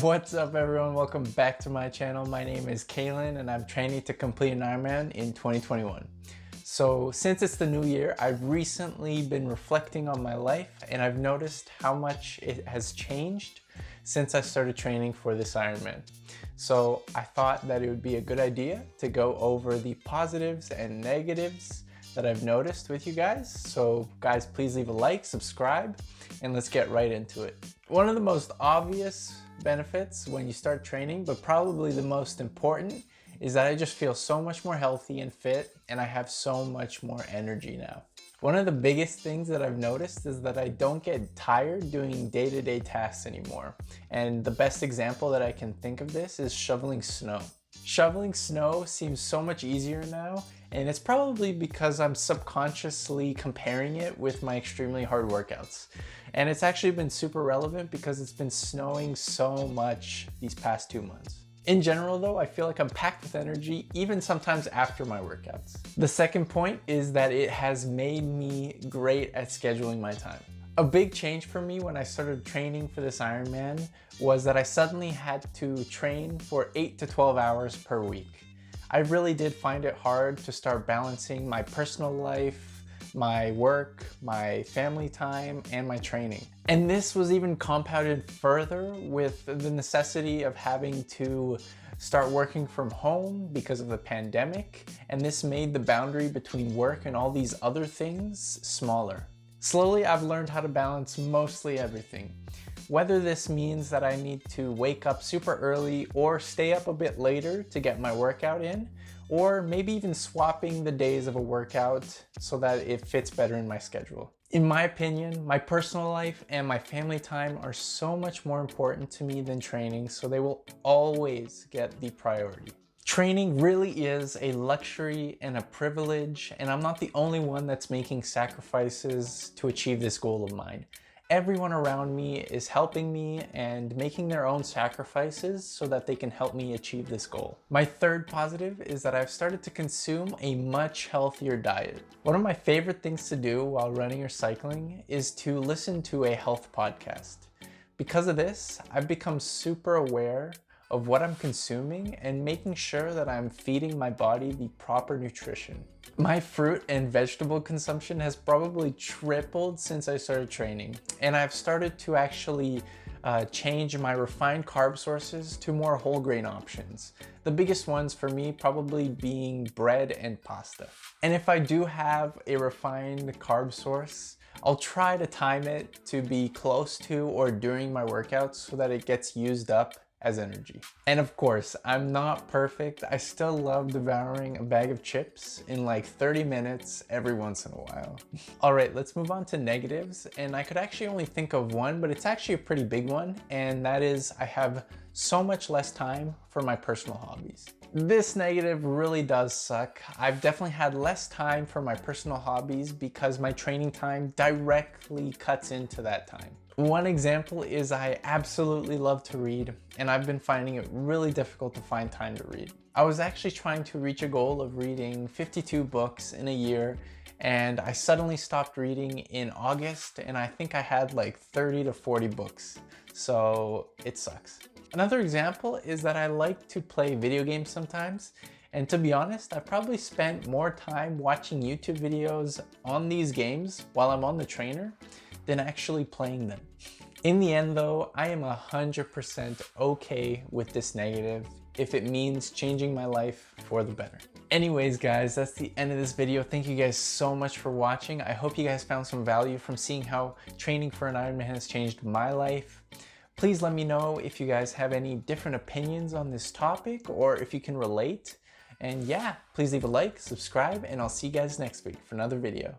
What's up everyone, welcome back to my channel. My name is Calin and I'm training to complete an Ironman in 2021. So since it's the new year, I've recently been reflecting on my life and I've noticed how much it has changed since I started training for this Ironman. So I thought that it would be a good idea to go over the positives and negatives that I've noticed with you guys. So guys, please leave a like, subscribe, and let's get right into it. One of the most obvious benefits when you start training, but probably the most important, is that I just feel so much more healthy and fit, and I have so much more energy now. One of the biggest things that I've noticed is that I don't get tired doing day-to-day tasks anymore. And the best example that I can think of this is shoveling snow. Shoveling snow seems so much easier now, and it's probably because I'm subconsciously comparing it with my extremely hard workouts. And it's actually been super relevant because it's been snowing so much these past 2 months. In general though, I feel like I'm packed with energy even sometimes after my workouts. The second point is that it has made me great at scheduling my time. A big change for me when I started training for this Ironman was that I suddenly had to train for 8 to 12 hours per week. I really did find it hard to start balancing my personal life, my work, my family time, and my training. And this was even compounded further with the necessity of having to start working from home because of the pandemic, and this made the boundary between work and all these other things smaller. Slowly, I've learned how to balance mostly everything. Whether this means that I need to wake up super early or stay up a bit later to get my workout in, or maybe even swapping the days of a workout so that it fits better in my schedule. In my opinion, my personal life and my family time are so much more important to me than training, so they will always get the priority. Training really is a luxury and a privilege, and I'm not the only one that's making sacrifices to achieve this goal of mine. Everyone around me is helping me and making their own sacrifices so that they can help me achieve this goal. My third positive is that I've started to consume a much healthier diet. One of my favorite things to do while running or cycling is to listen to a health podcast. Because of this, I've become super aware of what I'm consuming and making sure that I'm feeding my body the proper nutrition. My fruit and vegetable consumption has probably tripled since I started training, and I've started to actually change my refined carb sources to more whole grain options. The biggest ones for me probably being bread and pasta. And if I do have a refined carb source, I'll try to time it to be close to or during my workouts so that it gets used up as energy. And of course, I'm not perfect. I still love devouring a bag of chips in like 30 minutes every once in a while. All right, let's move on to negatives. And I could actually only think of one, but it's actually a pretty big one. And that is I have so much less time for my personal hobbies. This negative really does suck. I've definitely had less time for my personal hobbies because my training time directly cuts into that time. One example is I absolutely love to read, and I've been finding it really difficult to find time to read. I was actually trying to reach a goal of reading 52 books in a year, and I suddenly stopped reading in August, and I think I had like 30 to 40 books, so it sucks. Another example is that I like to play video games sometimes, and to be honest, I've probably spent more time watching YouTube videos on these games while I'm on the trainer than actually playing them. In the end though, I am 100% okay with this negative if it means changing my life for the better. Anyways guys, that's the end of this video. Thank you guys so much for watching. I hope you guys found some value from seeing how training for an Ironman has changed my life. Please let me know if you guys have any different opinions on this topic or if you can relate. And yeah, please leave a like, subscribe, and I'll see you guys next week for another video.